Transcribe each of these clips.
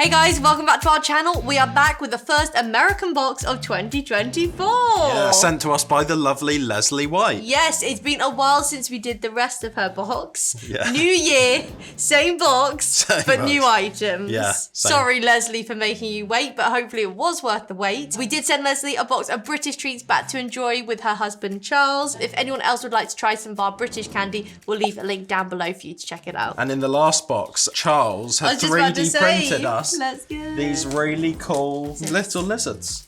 Hey guys, welcome back to our channel. We are back with the first American box of 2024. Yeah, sent to us by the lovely Leslie White. Yes, it's been a while since we did the rest of her box. Yeah. New year, same box, but box. new items. Yeah, same. Sorry, Leslie, for making you wait, but hopefully it was worth the wait. We did send Leslie a box of British treats back to enjoy with her husband, Charles. If anyone else would like to try some of our British candy, we'll leave a link down below for you to check it out. And in the last box, Charles had 3D printed us these really cool little lizards.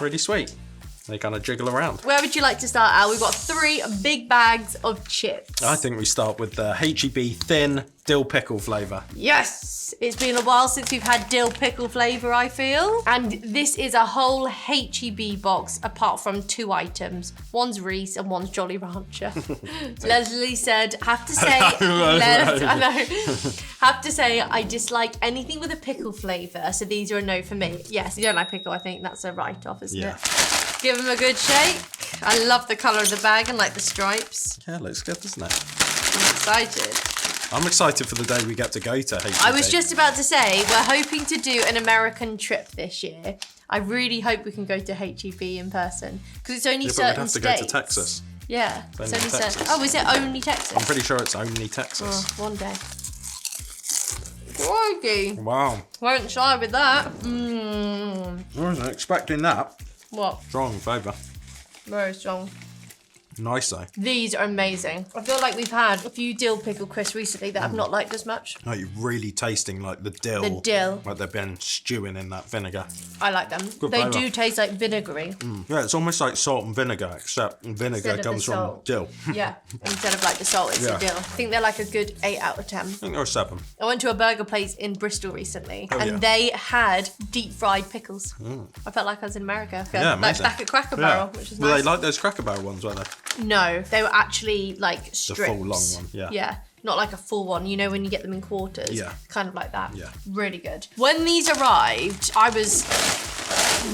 Really sweet. They kind of jiggle around. Where would you like to start, Al? We've got 3 big bags of chips. I think we start with the HEB thin dill pickle flavour. Yes! It's been a while since we've had dill pickle flavour, I feel. And this is a whole HEB box apart from 2 items. One's Reese and one's Jolly Rancher. Leslie said, have to say, have to say I dislike anything with a pickle flavour, so these are a no for me. Yes, you don't like pickle, I think that's a write-off, isn't it? Give them a good shake. I love the colour of the bag and like the stripes. Yeah, looks good, doesn't it? I'm excited. I'm excited for the day we get to go to HEB. I was just about to say, we're hoping to do an American trip this year. I really hope we can go to HEB in person because it's only certain states. We'd have to go to Texas. Yeah, it's only Texas. certain. Oh, is it only Texas? I'm pretty sure it's only Texas. Oh, one day. Crikey. Wow. Won't shy with that. I wasn't expecting that. What? Strong flavour. Very strong. Nice though. These are amazing. I feel like we've had a few dill pickle crisps recently that I've not liked as much. Oh, you're really tasting like the dill. The dill. Like they've been stewing in that vinegar. I like them. Good they flavour. do taste like vinegary. Yeah, it's almost like salt and vinegar, except vinegar Instead of comes the from salt. dill. Yeah, instead of like the salt, it's the dill. I think they're like a good 8 out of 10. I think there were 7. I went to a burger place in Bristol recently and yeah. they had deep fried pickles. I felt like I was in America. Yeah, like amazing. back at Cracker Barrel, which is Were nice. they like those Cracker Barrel ones, were they? No, they were actually like strips. The full long one, yeah. Yeah, not like a full one. You know when you get them in quarters? Yeah. Kind of like that. Yeah. Really good. When these arrived, I was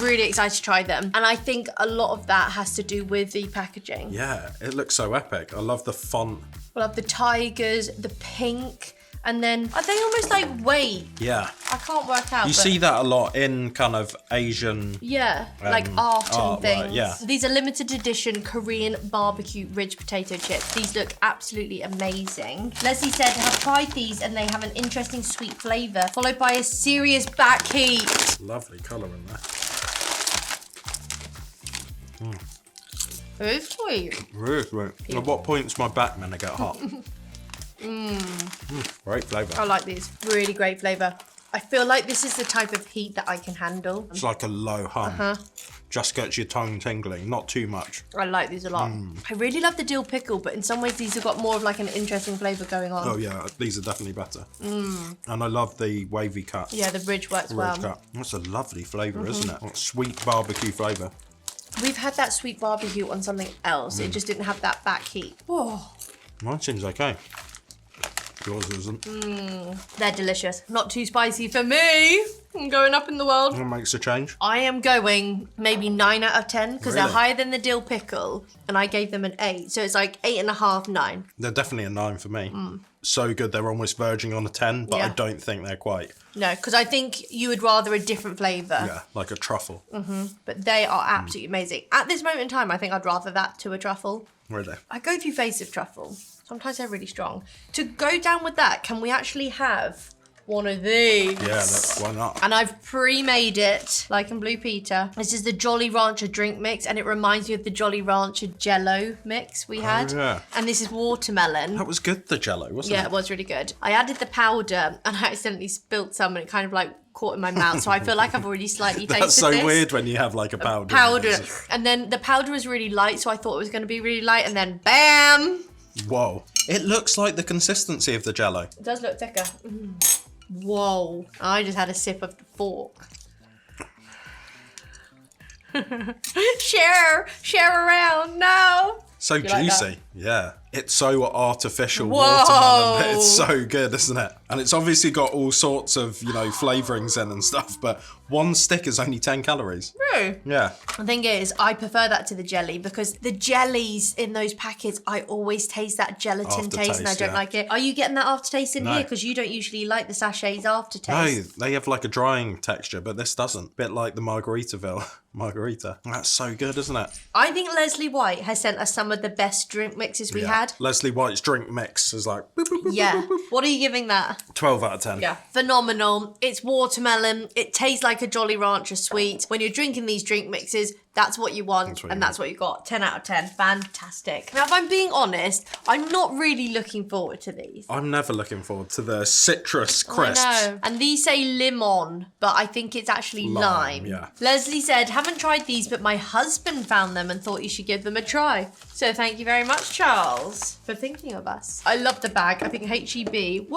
really excited to try them. And I think a lot of that has to do with the packaging. Yeah, it looks so epic. I love the font. I love the tigers, the pink, and then are they almost like weight? Yeah. I can't work out. You see that a lot in kind of Asian. Yeah, like art and things. Right, yeah. These are limited edition Korean barbecue ridge potato chips. These look absolutely amazing. Leslie said, have tried these and they have an interesting sweet flavour, followed by a serious back heat. Lovely colour in there. It is sweet. Really sweet. Yeah. At what point's my back gonna get hot? Great flavour. I like these. Really great flavour. I feel like this is the type of heat that I can handle. It's like a low hum. Just gets your tongue tingling, not too much. I like these a lot. I really love the dill pickle, but in some ways these have got more of like an interesting flavour going on. Oh yeah, these are definitely better. And I love the wavy cut. Yeah, the ridge works well. Cut. That's a lovely flavour, isn't it? Like sweet barbecue flavour. We've had that sweet barbecue on something else. It just didn't have that back heat. Oh. Mine seems okay. Yours isn't. They're delicious. Not too spicy for me. I'm going up in the world. What makes a change? I am going maybe 9 out of 10 because they're Really? higher than the dill pickle and I gave them an 8. So it's like 8.5, 9. They're definitely a 9 for me. So good, they're almost verging on a 10, but Yeah. I don't think they're quite. No, because I think you would rather a different flavour. Yeah, like a truffle. But they are absolutely amazing. At this moment in time, I think I'd rather that to a truffle. Really? I go through phases of truffle. Sometimes they're really strong. To go down with that, can we actually have one of these? Yeah, why not? And I've pre-made it, like in Blue Peter. This is the Jolly Rancher drink mix, and it reminds me of the Jolly Rancher Jello mix we had. yeah. And this is watermelon. That was good, the Jello, wasn't Yeah, it? it was really good. I added the powder, and I accidentally spilled some, and it kind of like caught in my mouth. So I feel like I've already slightly tasted That's so this. weird when you have like a powder. Powder. And then the powder was really light, so I thought it was going to be really light, and then bam! Whoa. It looks like the consistency of the Jello. It does look thicker. Whoa. I just had a sip of the fork. Share around, no. So juicy. Yeah. It's so artificial Whoa. watermelon, but it's so good, isn't it? And it's obviously got all sorts of, you know, flavourings in and stuff, but one stick is only 10 calories. Really? Yeah. The thing is, I prefer that to the jelly because the jellies in those packets, I always taste that gelatin taste and I don't like it. Are you getting that aftertaste in here? Because you don't usually like the sachets aftertaste. No, they have like a drying texture, but this doesn't. Bit like the Margaritaville margarita. That's so good, isn't it? I think Leslie White has sent us some of the best drink mixes we had. Leslie White's drink mix is like... Boop, boop, boop, Yeah. boop, boop. What are you giving that? 12 out of 10. Yeah. Phenomenal. It's watermelon. It tastes like a Jolly Rancher sweet. When you're drinking these drink mixes, that's what you want, that's what you got. 10 out of 10. Fantastic. Now, if I'm being honest, I'm not really looking forward to these. I'm never looking forward to the citrus crisps. I know. And these say limon, but I think it's actually lime. Yeah. Leslie said, haven't tried these, but my husband found them and thought you should give them a try. So thank you very much, Charles, for thinking of us. I love the bag. I think HEB,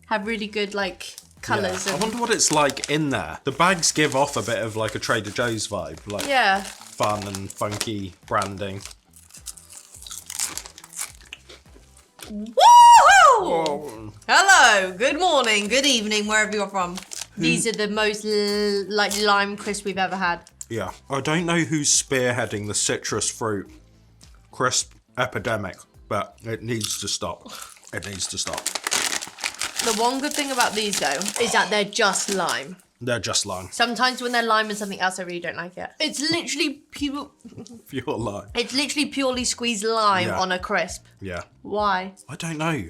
have really good, like, colours. Yeah. I wonder what it's like in there. The bags give off a bit of like a Trader Joe's vibe. Like fun and funky branding. Woohoo! Whoa. Hello, good morning, good evening, wherever you're from. These are the most like lime crisp we've ever had. Yeah. I don't know who's spearheading the citrus fruit crisp epidemic, but it needs to stop. It needs to stop. The one good thing about these, though, is that they're just lime. They're just lime. Sometimes when they're lime and something else, I really don't like it. It's literally pure lime. It's literally purely squeezed lime on a crisp. Yeah. Why? I don't know.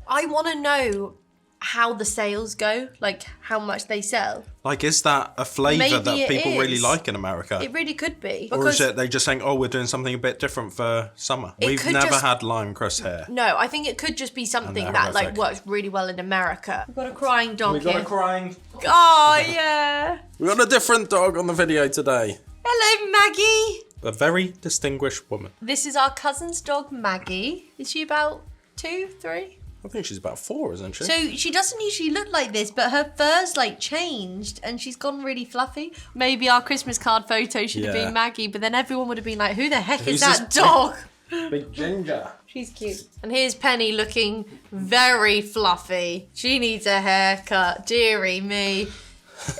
I want to know how the sales go, like how much they sell. Like, is that a flavour that people really like in America? It really could be. Or is it they just saying, oh, we're doing something a bit different for summer? We've never had lime crisp here. No, I think it could just be something that like works really well in America. We've got a crying dog here. We've got a crying... Oh, yeah. We've got a different dog on the video today. Hello, Maggie. A very distinguished woman. This is our cousin's dog, Maggie. Is she about 2, 3? I think she's about 4, isn't she? So she doesn't usually look like this, but her fur's like changed and she's gone really fluffy. Maybe our Christmas card photo should have been Maggie, but then everyone would have been like, who the heck is that dog? Big ginger. She's cute. And here's Penny looking very fluffy. She needs a haircut, dearie me.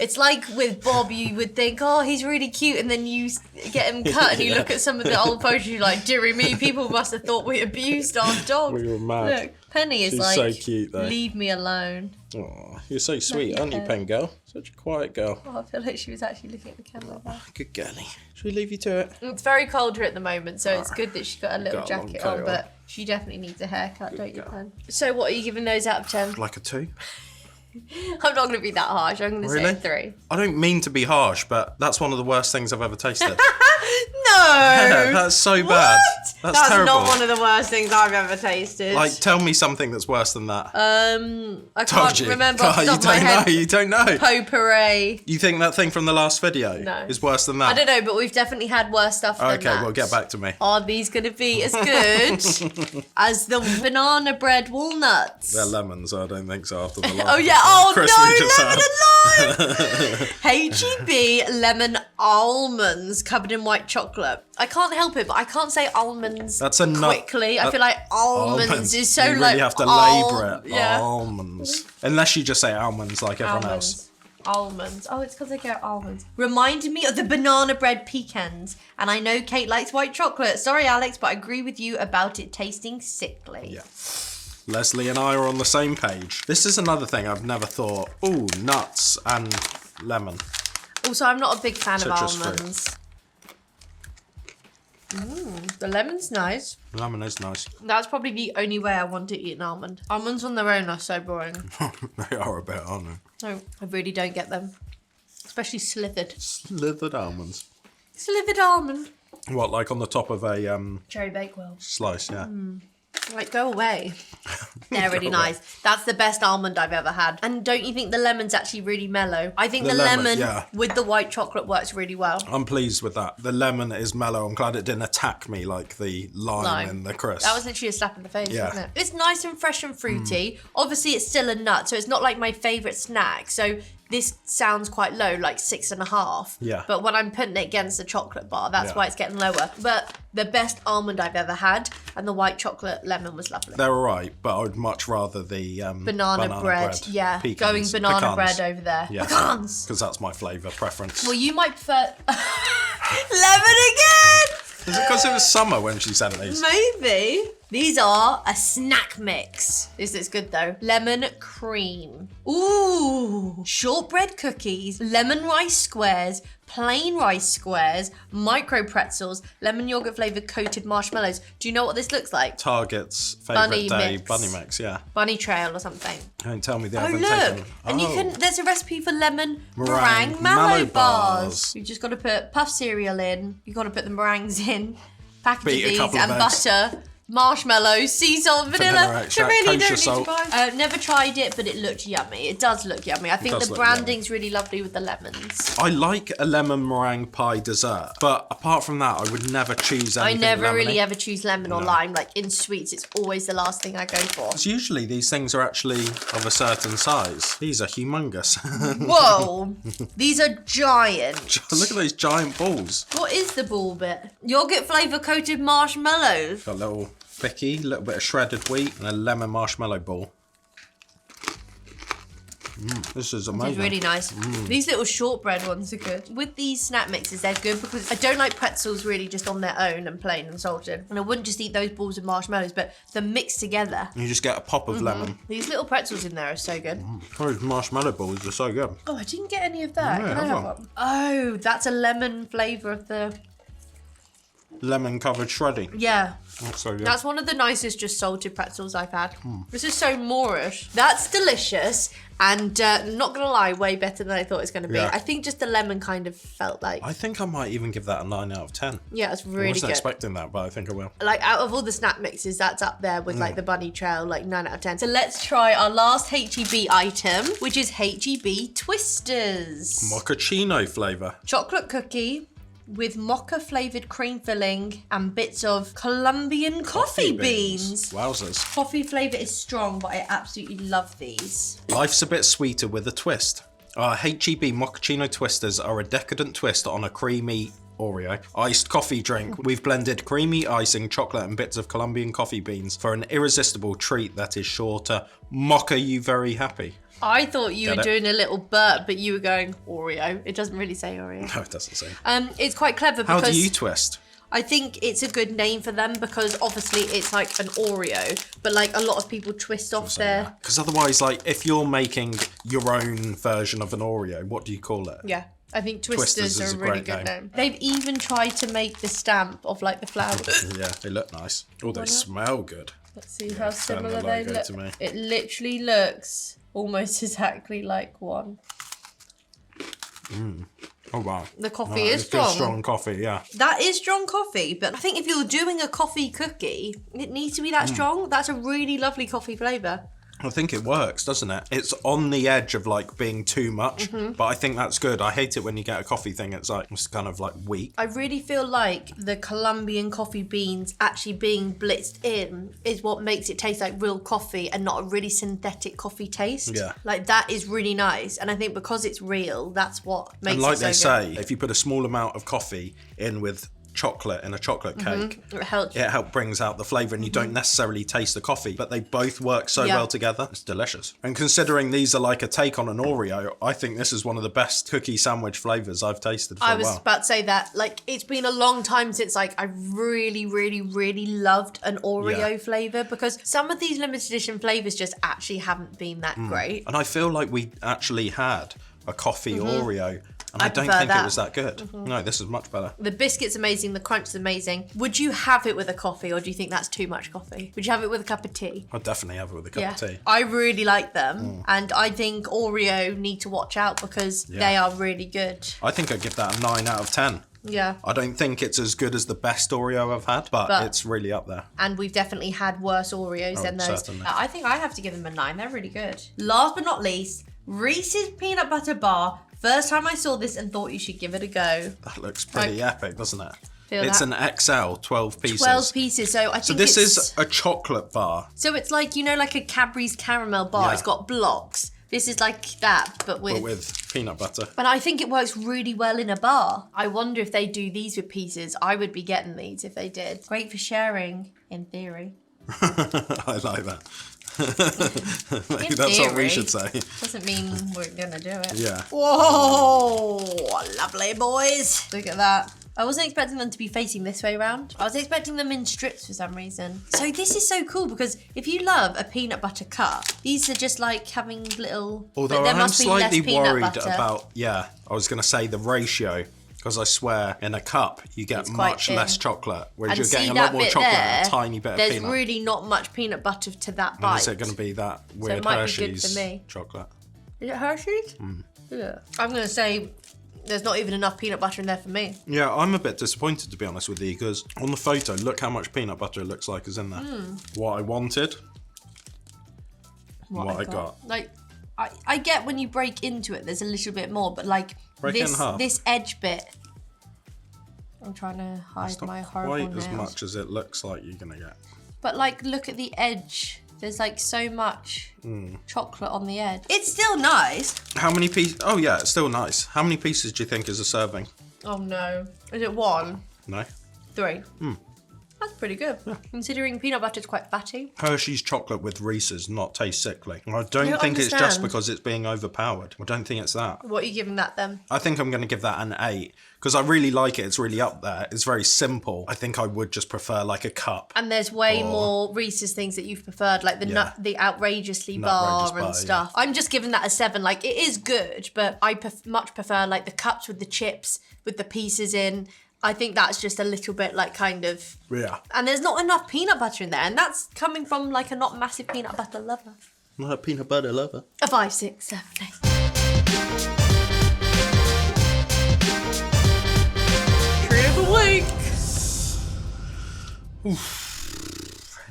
It's like with Bob, you would think, oh, he's really cute, and then you get him cut and you look at some of the old photos, you're like, dearie me, people must have thought we abused our dog. We were mad. Look, Penny is She's like, so cute, though. Leave me alone. Oh, you're so sweet, aren't you, Pen Girl? Such a quiet girl. Oh, I feel like she was actually looking at the camera there. Good girlie. Should we leave you to it? It's very cold here at the moment, so it's good that she's got a little jacket on, but she definitely needs a haircut, don't you, Pen? So what are you giving those out of 10? Like a 2. I'm not going to be that harsh. I'm going to say 3. I don't mean to be harsh, but that's one of the worst things I've ever tasted. No! That's so bad. What? That's terrible. Not one of the worst things I've ever tasted. Like, tell me something that's worse than that. I can't remember off the top of my head. You don't know. Potpourri. You think that thing from the last video is worse than that? I don't know, but we've definitely had worse stuff than that. Okay, well, get back to me. Are these going to be as good as the banana bread walnuts? They're lemons, I don't think so after the last. Oh, yeah. Oh, no, lemon and lime. HEB Lemon Almonds covered in white chocolate. I can't help it, but I can't say almonds quickly. I feel like almonds is so you like... really have to labour it. Yeah. Almonds. Unless you just say almonds like everyone else. Almonds. Oh, it's because I get almonds. Reminded me of the banana bread pecans. And I know Kate likes white chocolate. Sorry, Alex, but I agree with you about it tasting sickly. Yeah. Leslie and I are on the same page. This is another thing I've never thought. Ooh, nuts and lemon. Also, I'm not a big fan of Citrus almonds. The lemon's nice. Lemon is nice. That's probably the only way I want to eat an almond. Almonds on their own are so boring. They are a bit, aren't they? No, I really don't get them. Especially slithered. Slithered almonds. Slithered almond. What, like on the top of a Cherry Bakewell slice, yeah. Like, go away. They're really nice. That's the best almond I've ever had. And don't you think the lemon's actually really mellow? I think the lemon with the white chocolate works really well. I'm pleased with that. The lemon is mellow. I'm glad it didn't attack me like the lime in the crisp. That was literally a slap in the face, wasn't it? It's nice and fresh and fruity. Obviously, it's still a nut, so it's not like my favourite snack. So this sounds quite low, like 6.5. Yeah. But when I'm putting it against the chocolate bar, that's why it's getting lower. But the best almond I've ever had, and the white chocolate lemon was lovely. They're all right, but I would much rather the banana bread. Yeah, Pecans. going banana Pecans. bread over there. Yeah. Pecans! Because that's my flavour preference. Well, you might prefer lemon again! Is it because it was summer when she sent these? Maybe. These are a snack mix. This is good though. Lemon cream. Ooh. Shortbread cookies, lemon rice squares, plain rice squares, micro pretzels, lemon yogurt flavored coated marshmallows. Do you know what this looks like? Target's favourite Bunny day. mix. Bunny mix, yeah. Bunny trail or something. Don't tell me they Oh haven't look, taken... and you can. There's a recipe for lemon Meringue meringue mallow mallow bars. bars. You just got to put puff cereal in. You got to put the meringues in, package Beat a these, couple and of eggs. butter. Marshmallows, sea salt, vanilla. Vanilla So extract, really kosher don't need to salt. buy. Never tried it, but it looked yummy. It does look yummy. I think does the look branding's really lovely with the lemons. I like a lemon meringue pie dessert, but apart from that, I would never choose I anything never really lemony. ever choose lemon or lime. Like in sweets, it's always the last thing I go for. Because usually these things are actually of a certain size. These are humongous. Whoa, these are giant. Look at those giant balls. What is the ball bit? Yogurt flavour coated marshmallows. Got a little thicky, a little bit of shredded wheat, and a lemon marshmallow ball. This is amazing. It's really nice. These little shortbread ones are good. With these snack mixes, they're good because I don't like pretzels really just on their own and plain and salted. And I wouldn't just eat those balls of marshmallows, but they're mixed together. You just get a pop of lemon. These little pretzels in there are so good. Those marshmallow balls are so good. Oh, I didn't get any of that. Yeah, Can I have have one. one? Oh, that's a lemon flavour of the... Lemon covered shredding. Yeah. That's so good. That's one of the nicest just salted pretzels I've had. This is so Moorish. That's delicious and not gonna lie, way better than I thought it was gonna be. Yeah. I think just the lemon kind of felt like, I think I might even give that a 9 out of 10. yeah, it's I really wasn't good. expecting that, but I think I will. Like out of all the snack mixes, that's up there with like the bunny trail, like 9 out of 10. So let's try our last HEB item, which is HEB Twisters. Mochaccino flavour. Chocolate cookie with mocha flavoured cream filling and bits of Colombian coffee beans. Wowzers. Coffee flavour is strong, but I absolutely love these. Life's a bit sweeter with a twist. Our HEB Mochaccino Twisters are a decadent twist on a creamy Oreo iced coffee drink. We've blended creamy icing, chocolate and bits of Colombian coffee beans for an irresistible treat that is sure to mocha you very happy. I thought you Get were it? doing a little burp, but you were going Oreo. It doesn't really say Oreo. No, it doesn't say. It's quite clever How because do you twist? I think it's a good name for them because obviously it's like an Oreo, but like a lot of people twist off their... Because otherwise, like, if you're making your own version of an Oreo, what do you call it? Yeah, I think Twisters is are a a really great good name. name. They've even tried to make the stamp of like the flowers. Yeah, they look nice. Oh, they smell good. Let's see how send similar the they logo look. to me. It literally looks almost exactly like one. Oh, wow. The coffee Right, is it's good, strong. strong coffee, yeah. That is strong coffee, but I think if you're doing a coffee cookie, it needs to be that strong. That's a really lovely coffee flavour. I think it works, doesn't it? It's on the edge of like being too much, but I think that's good. I hate it when you get a coffee thing, it's like, it's kind of like weak. I really feel like the Colombian coffee beans actually being blitzed in is what makes it taste like real coffee and not a really synthetic coffee taste. Yeah. Like that is really nice. And I think because it's real, that's what makes And like it so they good. say, if you put a small amount of coffee in with chocolate in a chocolate cake, It helps. it helps brings out the flavour and you don't necessarily taste the coffee, but they both work so Yeah. well together. It's delicious. And considering these are like a take on an Oreo, I think this is one of the best cookie sandwich flavours I've tasted for I a was while. about to say that, like, it's been a long time since, like, I really, really, really loved an Oreo Yeah. flavour because some of these limited edition flavours just actually haven't been that great. And I feel like we actually had a coffee Oreo, and I don't prefer think that. it was that good. No, this is much better. The biscuit's amazing, the crunch is amazing. Would you have it with a coffee or do you think that's too much coffee? Would you have it with a cup of tea? I'd definitely have it with a cup of tea. I really like them and I think Oreo need to watch out because they are really good. I think I'd give that a 9 out of 10. Yeah. I don't think it's as good as the best Oreo I've had, but it's really up there. And we've definitely had worse Oreos than those. certainly. I think I have to give them a 9. They're really good. Last but not least, Reese's Peanut Butter Bar. First time I saw this and thought you should give it a go. That looks pretty epic, doesn't it? Feel It's that? an XL, 12 pieces. 12 pieces. So I think So this it's... is a chocolate bar. So it's like, you know, like a Cadbury's caramel bar. Yeah. It's got blocks. This is like that, but with peanut butter. But I think it works really well in a bar. I wonder if they do these with pieces. I would be getting these if they did. Great for sharing, in theory. I like that. Maybe that's what we should say. Doesn't mean we're gonna do it. Yeah. Whoa, lovely boys. Look at that. I wasn't expecting them to be facing this way around. I was expecting them in strips for some reason. So this is so cool because if you love a peanut butter cup, these are just like having little... Although I'm slightly worried about, I was going to say the ratio, because I swear in a cup you get much less chocolate, whereas you're getting a lot more chocolate and a tiny bit of peanut. There's really not much peanut butter to that bite. And is it going to be that weird Hershey's chocolate? Is it Hershey's? Yeah. I'm going to say... There's not even enough peanut butter in there for me. Yeah, I'm a bit disappointed, to be honest with you, because on the photo, look how much peanut butter it looks like is in there. What I wanted, what I got. Like, I get when you break into it, there's a little bit more, but like this edge bit, I'm trying to hide my horrible nails. Quite as much as it looks like you're gonna get. But like, look at the edge. There's like so much chocolate on the edge. It's still nice. How many pieces? Oh yeah, it's still nice. How many pieces do you think is a serving? Oh no. Is it 1? No. 3. That's pretty good. Yeah. Considering peanut butter is quite fatty. Hershey's chocolate with Reese's not taste sickly. I don't think it's just because it's being overpowered. I don't think it's that. What are you giving that then? I think I'm going to give that an 8 because I really like it. It's really up there. It's very simple. I think I would just prefer like a cup. And there's way more Reese's things that you've preferred, like the outrageously bar and stuff. Yeah. I'm just giving that a 7. Like, it is good, but I much prefer like the cups with the chips, with the pieces in. I think that's just a little bit like kind of... Yeah. And there's not enough peanut butter in there. And that's coming from like a not massive peanut butter lover. Not a peanut butter lover. A 5, 6, 7, 8. Treat of the week.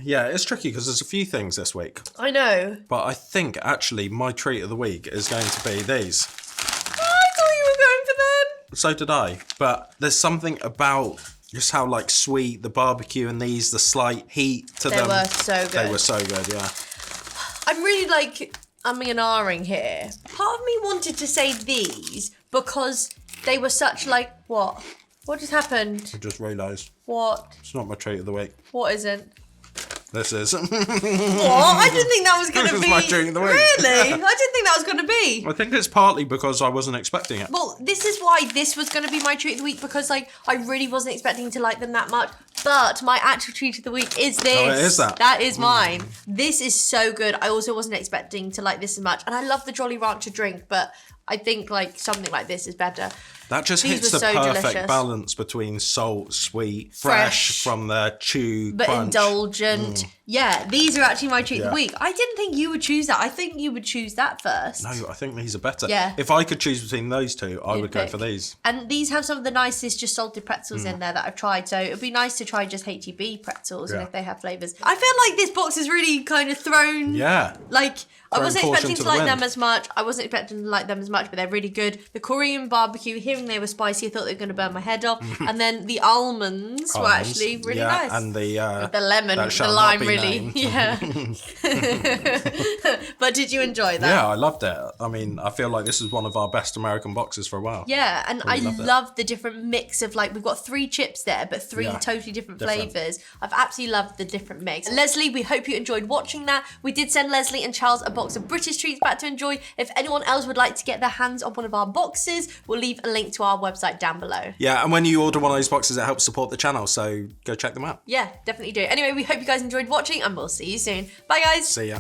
Yeah, it's tricky because there's a few things this week. I know. But I think actually my treat of the week is going to be these. So did I, but there's something about just how like sweet the barbecue and these, the slight heat to them. They were so good. They were so good, yeah. I'm really like umming and ahhing here. Part of me wanted to say these because they were such like, what? What just happened? I just realised. What? It's not my treat of the week. What isn't? This is. What? I didn't think that was going to be. My treat of the week. Really? I didn't think that was going to be. I think it's partly because I wasn't expecting it. Well, this is why this was going to be my treat of the week because like I really wasn't expecting to like them that much. But my actual treat of the week is this. Oh, it is that? That is mine. This is so good. I also wasn't expecting to like this as much. And I love the Jolly Rancher drink, but I think like something like this is better. That just hits the perfect balance between salt, sweet, fresh from the chew, but crunch. Indulgent. Yeah, these are actually my treat of the week. I didn't think you would choose that. I think you would choose that first. No, I think these are better. Yeah. If I could choose between those two, I would go for these. And these have some of the nicest just salted pretzels in there that I've tried. So it'd be nice to try just HEB pretzels and if they have flavours. I feel like this box is really kind of thrown. Yeah. Like, I wasn't expecting to like them as much. I wasn't expecting to like them as much, but they're really good. The Korean barbecue, hearing they were spicy, I thought they were going to burn my head off. And then the almonds were actually really nice. And the lemon, the lime, really. Yeah. But did you enjoy that? Yeah, I loved it. I mean, I feel like this is one of our best American boxes for a while. Yeah, and I love the different mix of like, we've got 3 chips there, but 3 totally different flavours. I've absolutely loved the different mix. Leslie, we hope you enjoyed watching that. We did send Leslie and Charles a box of British treats back to enjoy. If anyone else would like to get their hands on one of our boxes, we'll leave a link to our website down below. Yeah, and when you order one of those boxes, it helps support the channel, so go check them out. Yeah, definitely do. Anyway, we hope you guys enjoyed watching and we'll see you soon. Bye guys. See ya.